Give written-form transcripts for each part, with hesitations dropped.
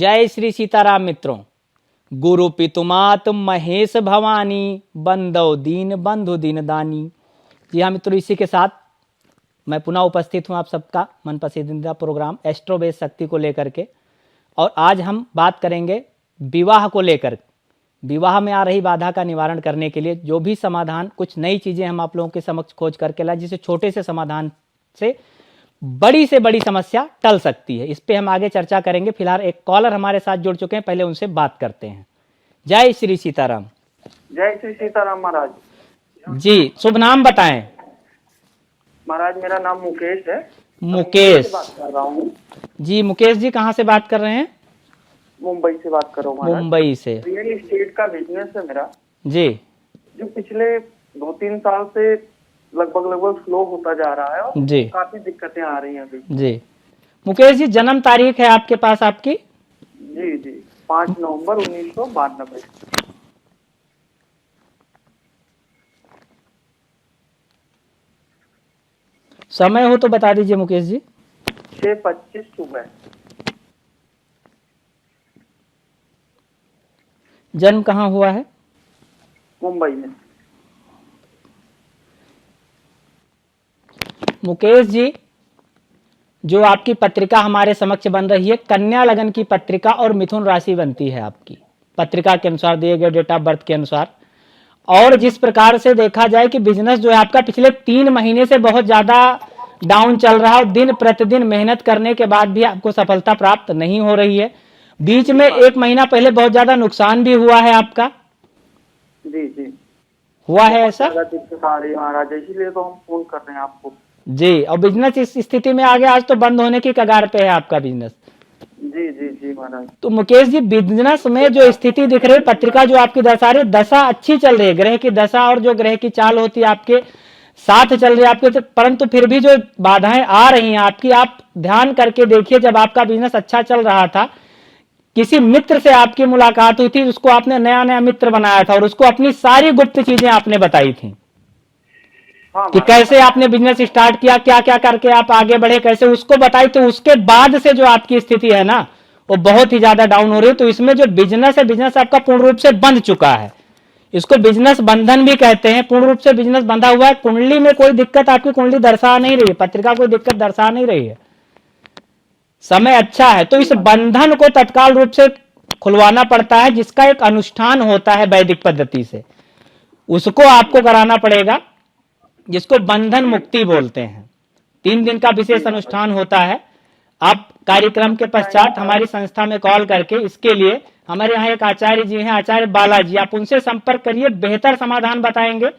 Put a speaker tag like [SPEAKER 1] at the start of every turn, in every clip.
[SPEAKER 1] जय श्री सीताराम मित्रों। गुरु पितुमात महेश भवानी, बंदो दीन बंधु दीन दानी। जी हाँ मित्रों, इसी के साथ मैं पुनः उपस्थित हूँ आप सबका मन पसंदीदा प्रोग्राम एस्ट्रो बेस शक्ति को लेकर के। और आज हम बात करेंगे विवाह को लेकर। विवाह में आ रही बाधा का निवारण करने के लिए जो भी समाधान, कुछ नई चीज़ें हम आप लोगों के समक्ष खोज करके लाए, जिसे छोटे से समाधान से बड़ी समस्या टल सकती है। इस पे हम आगे चर्चा करेंगे। फिलहाल एक कॉलर हमारे साथ जुड़ चुके हैं, पहले उनसे बात करते हैं। जय श्री सीताराम।
[SPEAKER 2] जय श्री सीताराम महाराज।
[SPEAKER 1] जी, शुभ नाम बताएं।
[SPEAKER 2] महाराज मेरा नाम मुकेश है।
[SPEAKER 1] मुकेश
[SPEAKER 2] से बात कर रहा हूँ।
[SPEAKER 1] जी, मुकेश जी कहाँ से बात कर रहे हैं?
[SPEAKER 2] मुंबई से बात कर रहा हूँ महाराज।
[SPEAKER 1] मुंबई से।
[SPEAKER 2] रियल एस्टेट का बिजनेस है मेरा,
[SPEAKER 1] जी,
[SPEAKER 2] जो पिछले 2-3 साल से लगभग स्लो होता जा रहा है और
[SPEAKER 1] जी,
[SPEAKER 2] काफी दिक्कतें आ रही हैं अभी।
[SPEAKER 1] जी। मुकेश जी, जन्म तारीख है आपके पास आपकी?
[SPEAKER 2] जी जी, 5 नवंबर 1992।
[SPEAKER 1] समय हो तो बता दीजिए मुकेश जी।
[SPEAKER 2] 6:25 सुबह।
[SPEAKER 1] जन्म कहाँ हुआ है?
[SPEAKER 2] मुंबई में।
[SPEAKER 1] मुकेश जी, जो आपकी पत्रिका हमारे समक्ष बन रही है, कन्या लगन की पत्रिका और मिथुन राशि बनती है आपकी पत्रिका के अनुसार, दिए गए डेट ऑफ बर्थ के अनुसार। और जिस प्रकार से देखा जाए कि बिजनेस जो है आपका पिछले 3 महीने से बहुत ज्यादा डाउन चल रहा है और दिन प्रतिदिन मेहनत करने के बाद भी आपको सफलता प्राप्त नहीं हो रही है। बीच में 1 महीना पहले बहुत ज्यादा नुकसान भी हुआ है आपका।
[SPEAKER 2] जी जी,
[SPEAKER 1] हुआ है ऐसा?
[SPEAKER 2] दिक्कत आ रही है महाराज, इसीलिए तो हम फोन कर रहे हैं आपको।
[SPEAKER 1] जी, और बिजनेस इस स्थिति में आ गया, आज तो बंद होने की कगार पे है आपका बिजनेस।
[SPEAKER 2] जी जी जी महाराज।
[SPEAKER 1] तो मुकेश जी, बिजनेस में जो स्थिति दिख रही है, पत्रिका जो आपकी दशा रही, दशा अच्छी चल रही है, ग्रह की दशा और जो ग्रह की चाल होती है आपके साथ चल रही है आपके, तो परंतु फिर भी जो बाधाएं आ रही हैं आपकी, आप ध्यान करके देखिए। जब आपका बिजनेस अच्छा चल रहा था, किसी मित्र से आपकी मुलाकात हुई थी, उसको आपने नया नया मित्र बनाया था और उसको अपनी सारी गुप्त चीजें आपने बताई थी कि कैसे आपने बिजनेस स्टार्ट किया, क्या क्या करके आप आगे बढ़े, कैसे उसको बताई। तो उसके बाद से जो आपकी स्थिति है ना, वो बहुत ही ज्यादा डाउन हो रही है। तो इसमें जो बिजनेस है, बिजनेस आपका पूर्ण रूप से बंध चुका है। इसको बिजनेस बंधन भी कहते हैं। पूर्ण रूप से बिजनेस बंधा हुआ है। कुंडली में कोई दिक्कत आपकी कुंडली दर्शा नहीं रही है, पत्रिका कोई दिक्कत दर्शा नहीं रही है, समय अच्छा है। तो इस बंधन को तत्काल रूप से खुलवाना पड़ता है, जिसका एक अनुष्ठान होता है वैदिक पद्धति से, उसको आपको कराना पड़ेगा, जिसको बंधन मुक्ति बोलते हैं। 3 दिन का विशेष अनुष्ठान होता है। आप कार्यक्रम के पश्चात हमारी संस्था में कॉल करके इसके लिए, हमारे यहाँ एक आचार्य जी हैं, आचार्य बालाजी, आप उनसे संपर्क करिए, बेहतर समाधान बताएंगे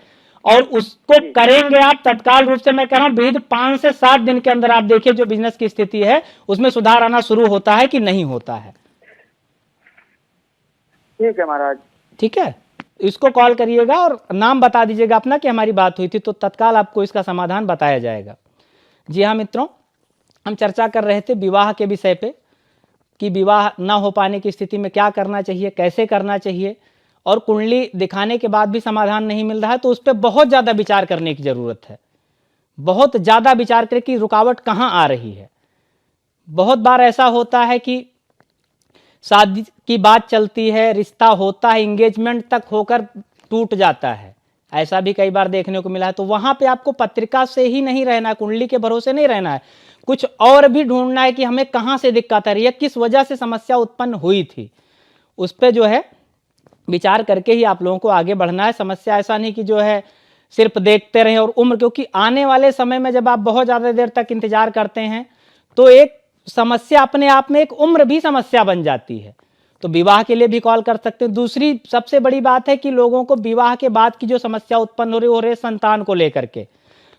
[SPEAKER 1] और उसको करेंगे आप तत्काल रूप से। मैं कह रहा हूं विद 5 से 7 दिन के अंदर आप देखिए जो बिजनेस की स्थिति है उसमें सुधार आना शुरू होता है कि नहीं होता है।
[SPEAKER 2] ठीक है महाराज।
[SPEAKER 1] ठीक है, इसको कॉल करिएगा और नाम बता दीजिएगा अपना कि हमारी बात हुई थी, तो तत्काल आपको इसका समाधान बताया जाएगा। जी हाँ मित्रों, हम चर्चा कर रहे थे विवाह के विषय पे कि विवाह ना हो पाने की स्थिति में क्या करना चाहिए, कैसे करना चाहिए, और कुंडली दिखाने के बाद भी समाधान नहीं मिल रहा है, तो उस पर बहुत ज़्यादा विचार करने की ज़रूरत है। बहुत ज़्यादा विचार करें कि रुकावट कहाँ आ रही है। बहुत बार ऐसा होता है कि शादी की बात चलती है, रिश्ता होता है, इंगेजमेंट तक होकर टूट जाता है, ऐसा भी कई बार देखने को मिला है। तो वहां पे आपको पत्रिका से ही नहीं रहना, कुंडली के भरोसे नहीं रहना है, कुछ और भी ढूंढना है कि हमें कहां से दिक्कत आ रही है, किस वजह से समस्या उत्पन्न हुई थी। उस पर जो है विचार करके ही आप लोगों को आगे बढ़ना है। समस्या ऐसा नहीं कि जो है सिर्फ देखते रहें और उम्र, क्योंकि आने वाले समय में जब आप बहुत ज़्यादा देर तक इंतजार करते हैं तो एक समस्या अपने आप में एक उम्र भी समस्या बन जाती है। तो विवाह के लिए भी कॉल कर सकते हैं। दूसरी सबसे बड़ी बात है कि लोगों को विवाह के बाद की जो समस्या उत्पन्न हो रही है संतान को लेकर के,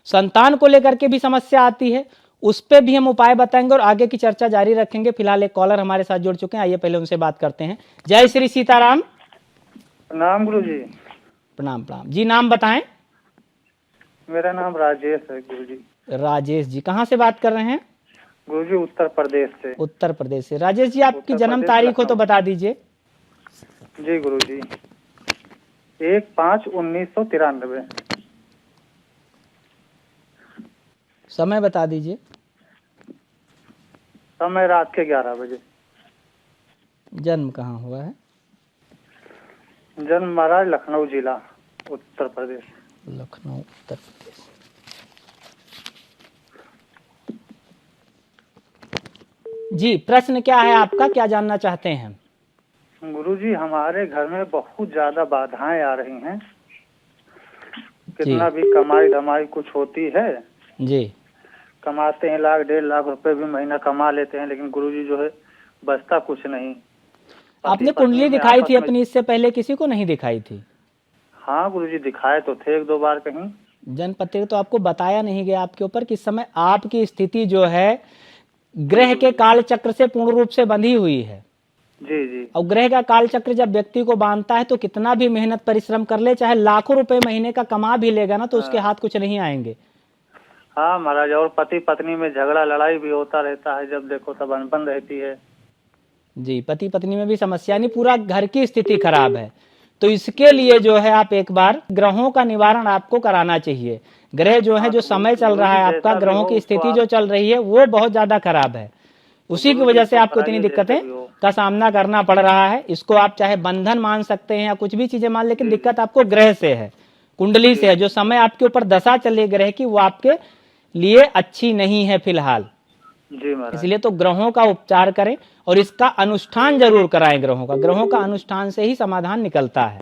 [SPEAKER 1] संतान को लेकर के भी समस्या आती है, उस पर भी हम उपाय बताएंगे और आगे की चर्चा जारी रखेंगे। फिलहाल एक कॉलर हमारे साथ जुड़ चुके हैं, आइए पहले उनसे बात करते हैं। जय श्री सीताराम।
[SPEAKER 2] प्रणाम गुरु जी।
[SPEAKER 1] प्रणाम प्रणाम जी, नाम बताएं।
[SPEAKER 2] मेरा नाम राजेश है गुरु जी।
[SPEAKER 1] राजेश जी, कहाँ से बात कर रहे हैं?
[SPEAKER 2] गुरु जी उत्तर प्रदेश से।
[SPEAKER 1] उत्तर प्रदेश से। राजेश जी, आपकी जन्म तारीख हो तो बता दीजिए।
[SPEAKER 2] जी गुरु जी, 1/5/1993।
[SPEAKER 1] समय बता दीजिए।
[SPEAKER 2] समय रात के 11 बजे।
[SPEAKER 1] जन्म कहाँ हुआ है?
[SPEAKER 3] जन्म महाराज लखनऊ जिला, उत्तर प्रदेश।
[SPEAKER 1] लखनऊ, उत्तर प्रदेश। जी, प्रश्न क्या है आपका, क्या जानना चाहते हैं?
[SPEAKER 3] गुरुजी, हमारे घर में बहुत ज्यादा बाधाएं आ रही हैं। कितना भी कमाई धमाई कुछ होती है,
[SPEAKER 1] जी,
[SPEAKER 3] कमाते हैं 1 लाख 1.5 लाख रुपए भी महीना कमा लेते हैं, लेकिन गुरुजी जो है बचता कुछ नहीं।
[SPEAKER 1] आपने
[SPEAKER 3] पति
[SPEAKER 1] कुंडली
[SPEAKER 3] पत्नी में
[SPEAKER 1] दिखाई
[SPEAKER 3] आपस
[SPEAKER 1] थी
[SPEAKER 3] में-
[SPEAKER 1] अपनी, इससे पहले किसी को नहीं दिखाई थी?
[SPEAKER 3] हाँ गुरुजी, दिखाए तो थे 1-2 बार कहीं।
[SPEAKER 1] जन्म पत्रिका तो आपको बताया नहीं गया आपके ऊपर कि इस समय आपकी स्थिति जो है ग्रह के काल चक्र से पूर्ण रूप से बंधी हुई है।
[SPEAKER 3] जी जी।
[SPEAKER 1] और ग्रह का काल चक्र जब व्यक्ति को बांधता है तो कितना भी मेहनत परिश्रम कर ले, चाहे लाखों रुपए महीने का कमा भी लेगा ना, तो उसके हाथ कुछ नहीं आएंगे।
[SPEAKER 3] हाँ महाराज, और पति पत्नी में झगड़ा लड़ाई भी होता रहता है, जब देखो तब अनबन रहती है।
[SPEAKER 1] जी, पति पत्नी में भी समस्या नहीं, पूरा घर की स्थिति खराब है। तो इसके लिए जो है आप एक बार ग्रहों का निवारण आपको कराना चाहिए। ग्रह जो है, जो समय चल रहा है आपका, ग्रहों की स्थिति जो चल रही है वो बहुत ज्यादा खराब है। उसी की वजह से आपको इतनी दिक्कतें का सामना करना पड़ रहा है। इसको आप चाहे बंधन मान सकते हैं या कुछ भी चीजें मान, लेकिन दिक्कत आपको ग्रह से है, कुंडली से है। जो समय आपके ऊपर दशा चले ग्रह की, वो आपके लिए अच्छी नहीं है फिलहाल।
[SPEAKER 3] जी महाराज।
[SPEAKER 1] इसलिए तो ग्रहों का उपचार करें और इसका अनुष्ठान जरूर कराएं। ग्रहों का अनुष्ठान से ही समाधान निकलता है।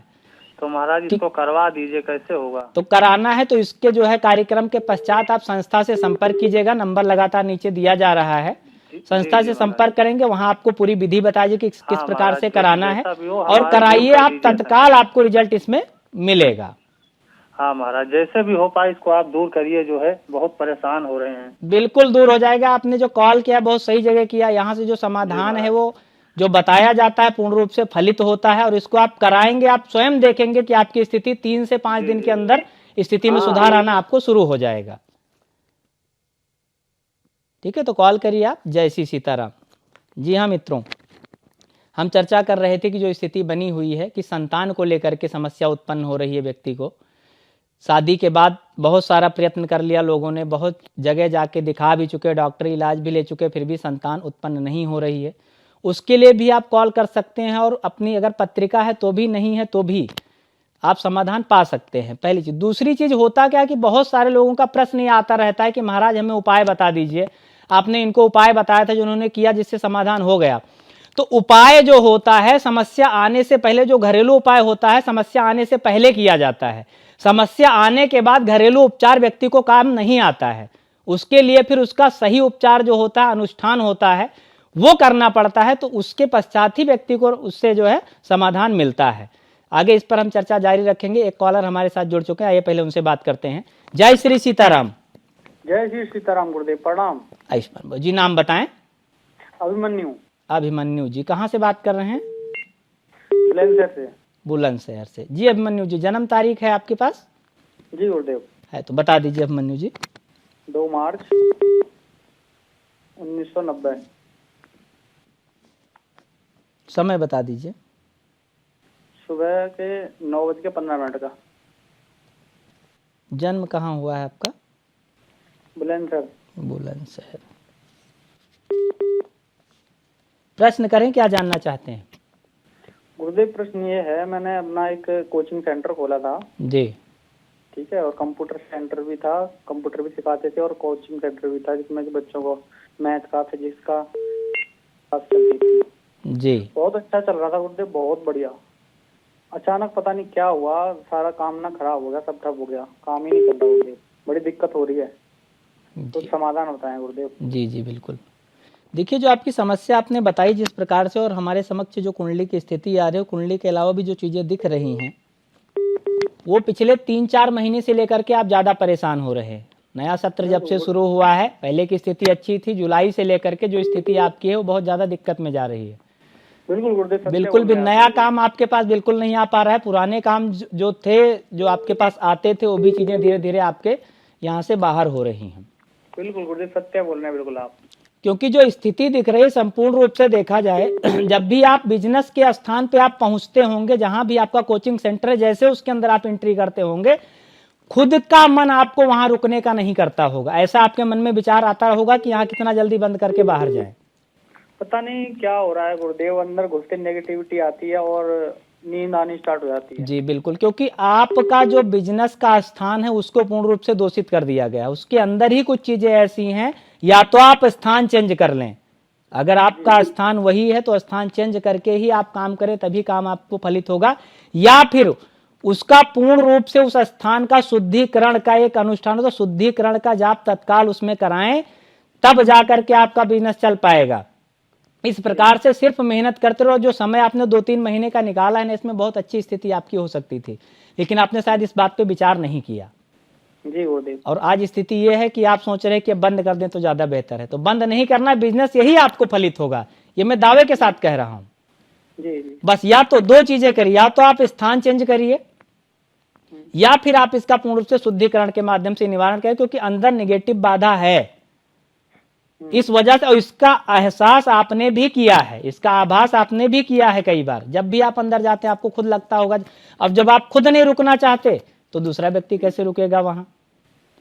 [SPEAKER 3] तो महाराज इसको करवा दीजिए, कैसे होगा?
[SPEAKER 1] तो कराना है तो इसके जो है कार्यक्रम के पश्चात आप संस्था से संपर्क कीजिएगा। नंबर लगातार नीचे दिया जा रहा है, संस्था से संपर्क करेंगे, वहां आपको पूरी विधि बताई जाएगी कि किस प्रकार से कराना है, और कराइए आप, तत्काल आपको रिजल्ट इसमें मिलेगा।
[SPEAKER 3] हाँ महाराज, जैसे भी हो पाए इसको आप दूर करिए, जो है बहुत परेशान हो रहे हैं।
[SPEAKER 1] बिल्कुल दूर हो जाएगा। आपने जो कॉल किया बहुत सही जगह किया। यहाँ से जो समाधान है वो जो बताया जाता है पूर्ण रूप से फलित होता है, और इसको आप कराएंगे, आप स्वयं देखेंगे कि आपकी स्थिति 3 से 5 दिन के अंदर स्थिति में सुधार आना आपको शुरू हो जाएगा। ठीक है, तो कॉल करिए आप। जय श्री सीताराम। जी हाँ मित्रों, हम चर्चा कर रहे थे कि जो स्थिति बनी हुई है कि संतान को लेकर के समस्या उत्पन्न हो रही है व्यक्ति को। शादी के बाद बहुत सारा प्रयत्न कर लिया लोगों ने, बहुत जगह जाके दिखा भी चुके, डॉक्टर इलाज भी ले चुके, फिर भी संतान उत्पन्न नहीं हो रही है। उसके लिए भी आप कॉल कर सकते हैं, और अपनी अगर पत्रिका है तो भी, नहीं है तो भी आप समाधान पा सकते हैं। पहली चीज। दूसरी चीज, होता क्या कि बहुत सारे लोगों का प्रश्न ये आता रहता है कि महाराज हमें उपाय बता दीजिए। आपने इनको उपाय बताया था जो उन्होंने किया, जिससे समाधान हो गया। तो उपाय जो होता है समस्या आने से पहले, जो घरेलू उपाय होता है समस्या आने से पहले किया जाता है। समस्या आने के बाद घरेलू उपचार व्यक्ति को काम नहीं आता है। उसके लिए फिर उसका सही उपचार जो होता है, अनुष्ठान होता है, वो करना पड़ता है। तो उसके पश्चात ही व्यक्ति को उससे जो है समाधान मिलता है। आगे इस पर हम चर्चा जारी रखेंगे। एक कॉलर हमारे साथ जुड़ चुके हैं, आइए पहले उनसे बात करते हैं। जय श्री सीताराम।
[SPEAKER 3] जय श्री सीताराम गुरुदेव, प्रणाम।
[SPEAKER 1] आयुष्मान जी, नाम बताएं।
[SPEAKER 3] अभिमन्यु।
[SPEAKER 1] अभिमन्यु जी, कहाँ से बात कर रहे हैं?
[SPEAKER 3] बुलंदशहर से।
[SPEAKER 1] बुलंदशहर से। जी अभिमन्यु जी, जन्म तारीख है आपके पास?
[SPEAKER 3] जी गुरुदेव।
[SPEAKER 1] है तो बता दीजिए अभिमन्यु जी।
[SPEAKER 3] 2 मार्च 1990।
[SPEAKER 1] समय बता दीजिए।
[SPEAKER 3] सुबह के 9:15 का।
[SPEAKER 1] जन्म कहाँ हुआ है आपका?
[SPEAKER 3] बुलंदशहर।
[SPEAKER 1] बुलंदशहर। प्रश्न करें, क्या जानना चाहते हैं?
[SPEAKER 3] गुरुदेव प्रश्न ये है, मैंने अपना एक कोचिंग सेंटर खोला था।
[SPEAKER 1] जी।
[SPEAKER 3] ठीक है, और कंप्यूटर सेंटर भी था, कंप्यूटर भी सिखाते थे, और कोचिंग सेंटर भी था जिसमें कि बच्चों को मैथ का, फिजिक्स का क्लास चलती थी।
[SPEAKER 1] जी।
[SPEAKER 3] बहुत अच्छा चल रहा था गुरुदेव, बहुत बढ़िया। अचानक पता नहीं क्या हुआ, सारा काम ना खराब हो गया, सब ठप हो गया, काम ही नहीं चल रहा गुरुदेव, बड़ी दिक्कत हो रही है। तो समाधान बताएं गुरुदेव।
[SPEAKER 1] जी जी बिल्कुल। देखिए, जो आपकी समस्या आपने बताई जिस प्रकार से, और हमारे समक्ष जो कुंडली की स्थिति आ रही है, कुंडली के अलावा भी जो चीजें दिख रही हैं, वो पिछले 3-4 महीने से लेकर के आप ज्यादा परेशान हो रहे हैं। नया सत्र जब से शुरू हुआ है, पहले की स्थिति अच्छी थी, जुलाई से लेकर के जो स्थिति आपकी है वो बहुत ज्यादा दिक्कत में जा रही है।
[SPEAKER 3] बिल्कुल गुरुदेव,
[SPEAKER 1] बिल्कुल भी नया काम आपके पास बिल्कुल नहीं आ पा रहा है। पुराने काम जो थे, जो आपके पास आते थे, वो भी चीजें धीरे धीरे आपके यहाँ से बाहर हो रही हैं।
[SPEAKER 3] बिल्कुल गुरुदेव, सत्य बोल रहे हैं बिल्कुल आप।
[SPEAKER 1] क्योंकि जो स्थिति दिख रही है, संपूर्ण रूप से देखा जाए, जब भी आप बिजनेस के स्थान पे आप पहुंचते होंगे, जहां भी आपका कोचिंग सेंटर है, जैसे उसके अंदर आप एंट्री करते होंगे, खुद का मन आपको वहां रुकने का नहीं करता होगा। ऐसा आपके मन में विचार आता होगा कि यहाँ कितना जल्दी बंद करके बाहर जाए।
[SPEAKER 3] पता नहीं क्या हो रहा है गुरुदेव, अंदर घुसते नेगेटिविटी आती है और नींद आनी स्टार्ट हो जाती है।
[SPEAKER 1] जी बिल्कुल, क्योंकि आपका जो बिजनेस का स्थान है उसको पूर्ण रूप से दूषित कर दिया गया है। उसके अंदर ही कुछ चीजें ऐसी हैं, या तो आप स्थान चेंज कर लें। अगर आपका स्थान वही है तो स्थान चेंज करके ही आप काम करें, तभी काम आपको फलित होगा। या फिर उसका पूर्ण रूप से उस स्थान का शुद्धिकरण का एक अनुष्ठान हो, तो शुद्धिकरण का जाप तत्काल उसमें कराएं, तब जाकर के आपका बिजनेस चल पाएगा। इस प्रकार से सिर्फ मेहनत करते रहो। जो समय आपने 2-3 महीने का निकाला है ना, इसमें बहुत अच्छी स्थिति आपकी हो सकती थी, लेकिन आपने शायद इस बात पे विचार नहीं किया।
[SPEAKER 3] जी गुरुदेव।
[SPEAKER 1] और आज स्थिति ये है कि आप सोच रहे हैं कि बंद कर दें तो ज्यादा बेहतर है। तो बंद नहीं करना, बिजनेस यही आपको फलित होगा, ये मैं दावे के साथ कह रहा हूं।
[SPEAKER 3] जी जी।
[SPEAKER 1] बस या तो 2 चीजें करिए, या तो आप स्थान चेंज करिए, या फिर आप इसका पूर्ण रूप से शुद्धिकरण के माध्यम से निवारण करें, क्योंकि अंदर निगेटिव बाधा है इस वजह से। और इसका एहसास आपने भी किया है, इसका आभास आपने भी किया है कई बार। जब भी आप अंदर जाते हैं आपको खुद लगता होगा। अब जब आप खुद नहीं रुकना चाहते तो दूसरा व्यक्ति कैसे रुकेगा वहां?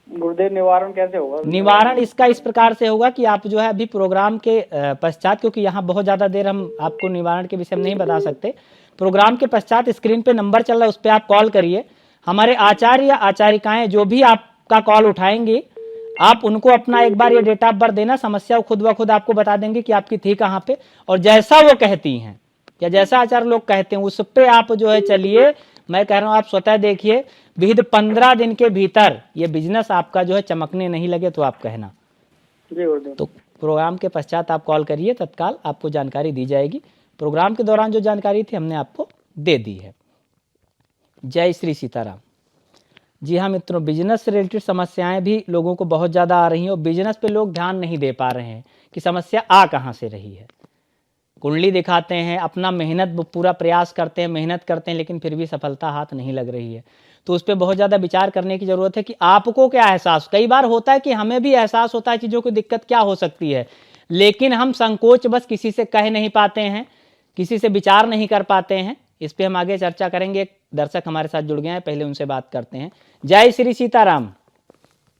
[SPEAKER 3] गुरुदेव निवारण कैसे होगा?
[SPEAKER 1] निवारण इसका इस प्रकार से होगा कि आप जो है अभी प्रोग्राम के पश्चात, क्योंकि यहाँ बहुत ज्यादा देर हम आपको निवारण के विषय में नहीं बता सकते, प्रोग्राम के पश्चात स्क्रीन पे नंबर चल रहा है, उस पर आप कॉल करिए। हमारे आचार्य या आचारिकाएं जो भी आपका कॉल उठाएंगे, आप उनको अपना एक बार ये डेट ऑफ बर्थ देना, समस्या खुद व खुद आपको बता देंगे कि आपकी थी कहाँ पे, और जैसा वो कहती हैं या जैसा आचार्य लोग कहते हैं उस पे आप जो है चलिए। मैं कह रहा हूं आप स्वतः देखिए, विहित 15 दिन के भीतर ये बिजनेस आपका जो है चमकने नहीं लगे तो आप कहना।
[SPEAKER 3] जी गुरुदेव।
[SPEAKER 1] तो प्रोग्राम के पश्चात आप कॉल करिए, तत्काल आपको जानकारी दी जाएगी। प्रोग्राम के दौरान जो जानकारी थी हमने आपको दे दी है। जय श्री सीताराम। जी हाँ मित्रों, बिजनेस से रिलेटेड समस्याएं भी लोगों को बहुत ज़्यादा आ रही हैं, और बिजनेस पे लोग ध्यान नहीं दे पा रहे हैं कि समस्या आ कहाँ से रही है। कुंडली दिखाते हैं, अपना मेहनत पूरा प्रयास करते हैं, मेहनत करते हैं, लेकिन फिर भी सफलता हाथ नहीं लग रही है। तो उस पर बहुत ज़्यादा विचार करने की ज़रूरत है कि आपको क्या एहसास। कई बार होता है कि हमें भी एहसास होता है चीज़ों की दिक्कत क्या हो सकती है, लेकिन हम संकोच बस किसी से कह नहीं पाते हैं, किसी से विचार नहीं कर पाते हैं। इस पर हम आगे चर्चा करेंगे। एक दर्शक हमारे साथ जुड़ गए हैं, पहले उनसे बात करते हैं। जय श्री सीताराम।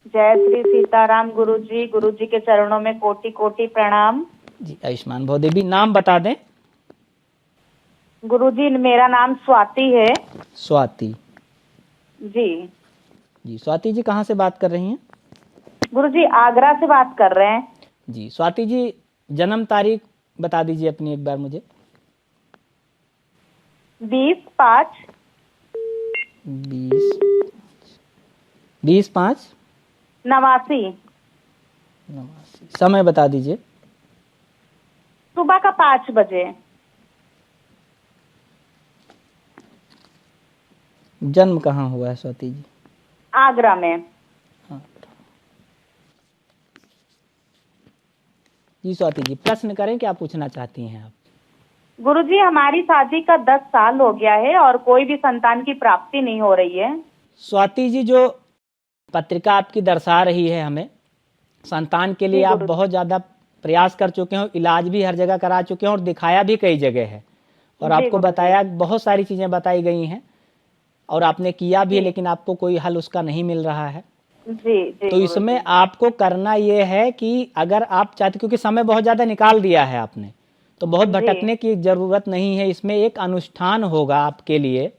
[SPEAKER 4] जय श्री सीताराम गुरुजी के चरणों में कोटि कोटि प्रणाम।
[SPEAKER 1] जी आयुष्मान भव देवी। नाम बता दें।
[SPEAKER 4] गुरुजी मेरा नाम स्वाति है।
[SPEAKER 1] स्वाति
[SPEAKER 4] जी।
[SPEAKER 1] जी स्वाति जी कहाँ से बात कर रही हैं?
[SPEAKER 4] गुरुजी आगरा से बात कर रहे हैं।
[SPEAKER 1] जी स्वाति जी, जन्म तारीख बता दीजिए अपनी एक बार मुझे।
[SPEAKER 4] 20/5
[SPEAKER 1] 20/5
[SPEAKER 4] 89।
[SPEAKER 1] समय बता दीजिए।
[SPEAKER 4] सुबह का 5 बजे।
[SPEAKER 1] जन्म कहाँ हुआ है स्वाति जी?
[SPEAKER 4] आगरा में।
[SPEAKER 1] जी स्वाति जी, प्रश्न करें, क्या पूछना चाहती हैं आप?
[SPEAKER 4] गुरुजी हमारी शादी का 10 साल हो गया है और कोई भी संतान की प्राप्ति नहीं हो रही है।
[SPEAKER 1] स्वाति जी, जो पत्रिका आपकी दर्शा रही है हमें, संतान के लिए आप बहुत ज़्यादा प्रयास कर चुके हो, इलाज भी हर जगह करा चुके हैं और दिखाया भी कई जगह है, और आपको बताया, बहुत सारी चीज़ें बताई गई हैं और आपने किया भी, लेकिन आपको कोई हल उसका नहीं मिल रहा है।
[SPEAKER 4] जी।
[SPEAKER 1] तो इसमें आपको करना ये है कि अगर आप चाहते, क्योंकि समय बहुत ज़्यादा निकाल दिया है आपने, तो बहुत भटकने की जरूरत नहीं है। इसमें एक अनुष्ठान होगा आपके लिए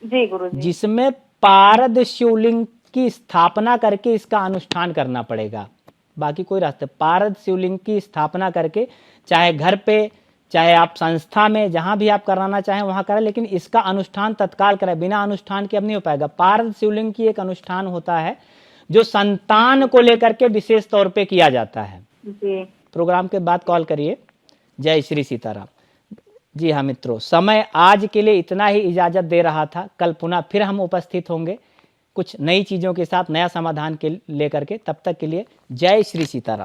[SPEAKER 4] जी गुरुजी,
[SPEAKER 1] जिसमें पारद शिवलिंग की स्थापना करके इसका अनुष्ठान करना पड़ेगा। बाकी कोई रास्ता, पारद शिवलिंग की स्थापना करके, चाहे घर पे, चाहे आप संस्था में, जहां भी आप कराना चाहें वहां करें, लेकिन इसका अनुष्ठान तत्काल करें। बिना अनुष्ठान के अब नहीं हो पाएगा। पारद शिवलिंग की एक अनुष्ठान होता है जो संतान को लेकर के विशेष तौर पे किया जाता है।
[SPEAKER 4] जी।
[SPEAKER 1] प्रोग्राम के बाद कॉल करिए। जय श्री सीताराम। जी हाँ मित्रों, समय आज के लिए इतना ही इजाजत दे रहा था। कल पुनः फिर हम उपस्थित होंगे कुछ नई चीजों के साथ, नया समाधान के लेकर के। तब तक के लिए जय श्री सीताराम।